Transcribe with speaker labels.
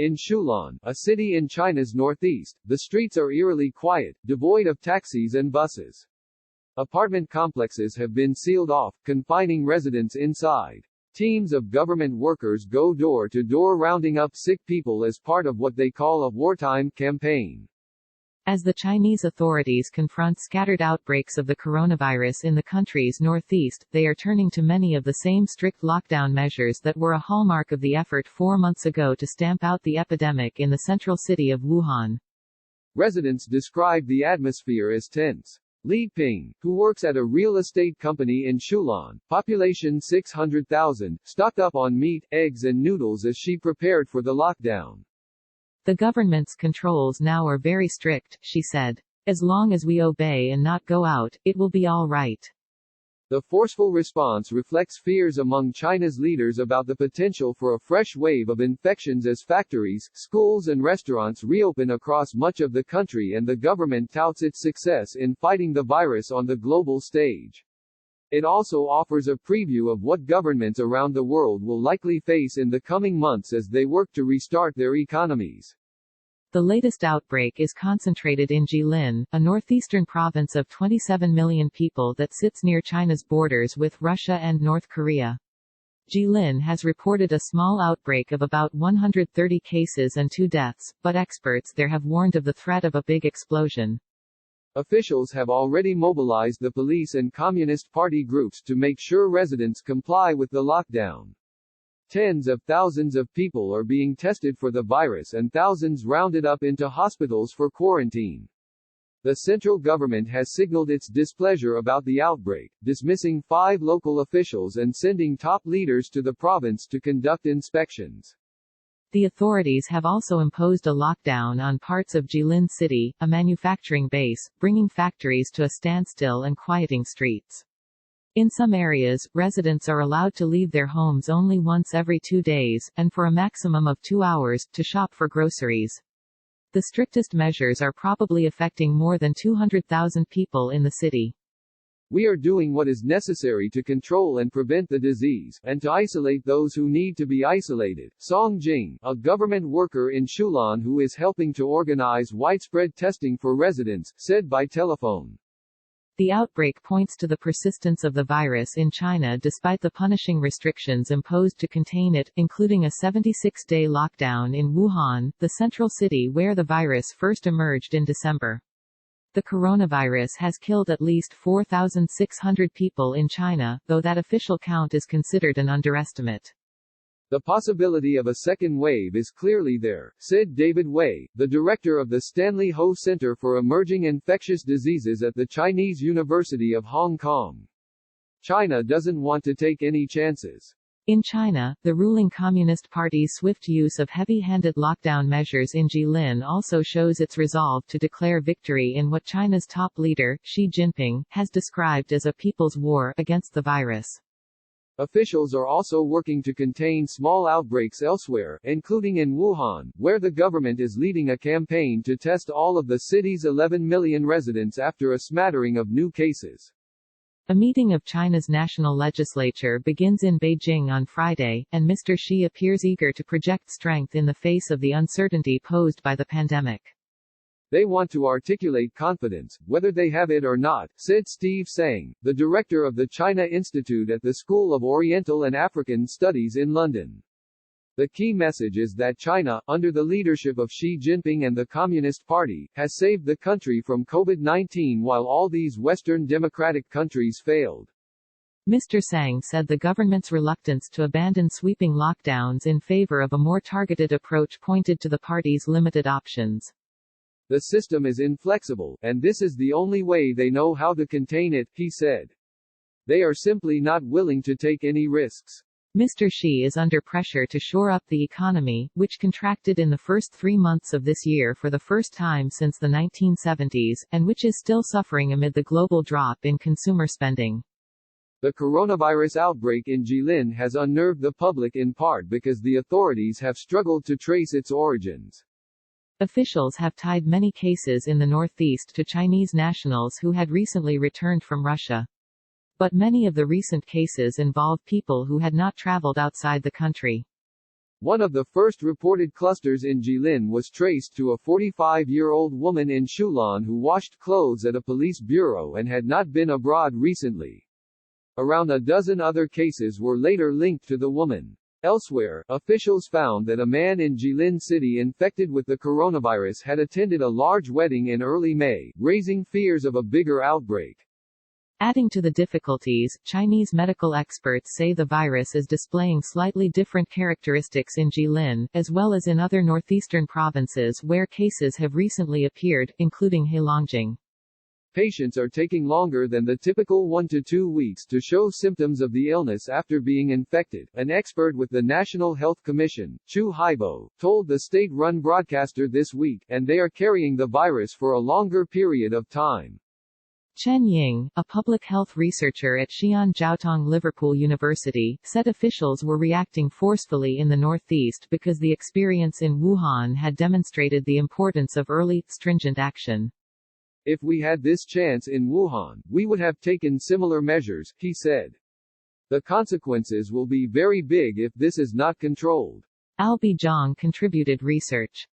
Speaker 1: In Shulan, a city in China's northeast, the streets are eerily quiet, devoid of taxis and buses. Apartment complexes have been sealed off, confining residents inside. Teams of government workers go door to door rounding up sick people as part of what they call a wartime campaign.
Speaker 2: As the Chinese authorities confront scattered outbreaks of the coronavirus in the country's northeast, they are turning to many of the same strict lockdown measures that were a hallmark of the effort 4 months ago to stamp out the epidemic in the central city of Wuhan.
Speaker 1: Residents describe the atmosphere as tense. Li Ping, who works at a real estate company in Shulan, population 600,000, stocked up on meat, eggs and noodles as she prepared for the lockdown.
Speaker 2: The government's controls now are very strict, she said. As long as we obey and not go out, it will be all right.
Speaker 1: The forceful response reflects fears among China's leaders about the potential for a fresh wave of infections as factories, schools and restaurants reopen across much of the country, and the government touts its success in fighting the virus on the global stage. It also offers a preview of what governments around the world will likely face in the coming months as they work to restart their economies.
Speaker 2: The latest outbreak is concentrated in Jilin, a northeastern province of 27 million people that sits near China's borders with Russia and North Korea. Jilin has reported a small outbreak of about 130 cases and 2 deaths, but experts there have warned of the threat of a big explosion.
Speaker 1: Officials have already mobilized the police and Communist Party groups to make sure residents comply with the lockdown. Tens of thousands of people are being tested for the virus and thousands rounded up into hospitals for quarantine. The central government has signaled its displeasure about the outbreak, dismissing 5 local officials and sending top leaders to the province to conduct inspections.
Speaker 2: The authorities have also imposed a lockdown on parts of Jilin City, a manufacturing base, bringing factories to a standstill and quieting streets. In some areas, residents are allowed to leave their homes only once every 2 days, and for a maximum of 2 hours, to shop for groceries. The strictest measures are probably affecting more than 200,000 people in the city.
Speaker 1: We are doing what is necessary to control and prevent the disease, and to isolate those who need to be isolated. Song Jing, a government worker in Shulan who is helping to organize widespread testing for residents, said by telephone.
Speaker 2: The outbreak points to the persistence of the virus in China despite the punishing restrictions imposed to contain it, including a 76-day lockdown in Wuhan, the central city where the virus first emerged in December. The coronavirus has killed at least 4,600 people in China, though that official count is considered an underestimate.
Speaker 1: The possibility of a second wave is clearly there, said David Wei, the director of the Stanley Ho Center for Emerging Infectious Diseases at the Chinese University of Hong Kong. China doesn't want to take any chances.
Speaker 2: In China, the ruling Communist Party's swift use of heavy-handed lockdown measures in Jilin also shows its resolve to declare victory in what China's top leader, Xi Jinping, has described as a people's war against the virus.
Speaker 1: Officials are also working to contain small outbreaks elsewhere, including in Wuhan, where the government is leading a campaign to test all of the city's 11 million residents after a smattering of new cases.
Speaker 2: A meeting of China's national legislature begins in Beijing on Friday, and Mr. Xi appears eager to project strength in the face of the uncertainty posed by the pandemic.
Speaker 1: They want to articulate confidence, whether they have it or not, said Steve Sang, the director of the China Institute at the School of Oriental and African Studies in London. The key message is that China, under the leadership of Xi Jinping and the Communist Party, has saved the country from COVID-19 while all these Western democratic countries failed.
Speaker 2: Mr. Sang said the government's reluctance to abandon sweeping lockdowns in favor of a more targeted approach pointed to the party's limited options.
Speaker 1: The system is inflexible, and this is the only way they know how to contain it, he said. They are simply not willing to take any risks.
Speaker 2: Mr. Xi is under pressure to shore up the economy, which contracted in the first 3 months of this year for the first time since the 1970s, and which is still suffering amid the global drop in consumer spending.
Speaker 1: The coronavirus outbreak in Jilin has unnerved the public in part because the authorities have struggled to trace its origins.
Speaker 2: Officials have tied many cases in the northeast to Chinese nationals who had recently returned from Russia. But many of the recent cases involve people who had not traveled outside the country.
Speaker 1: One of the first reported clusters in Jilin was traced to a 45-year-old woman in Shulan who washed clothes at a police bureau and had not been abroad recently. Around a dozen other cases were later linked to the woman. Elsewhere, officials found that a man in Jilin City infected with the coronavirus had attended a large wedding in early May, raising fears of a bigger outbreak.
Speaker 2: Adding to the difficulties, Chinese medical experts say the virus is displaying slightly different characteristics in Jilin, as well as in other northeastern provinces where cases have recently appeared, including Heilongjiang.
Speaker 1: Patients are taking longer than the typical 1 to 2 weeks to show symptoms of the illness after being infected, an expert with the National Health Commission, Chu Haibo, told the state-run broadcaster this week, and they are carrying the virus for a longer period of time.
Speaker 2: Chen Ying, a public health researcher at Xi'an Jiaotong Liverpool University, said officials were reacting forcefully in the northeast because the experience in Wuhan had demonstrated the importance of early, stringent action.
Speaker 1: If we had this chance in Wuhan, we would have taken similar measures, he said. The consequences will be very big if this is not controlled.
Speaker 2: Albi Zhang contributed research.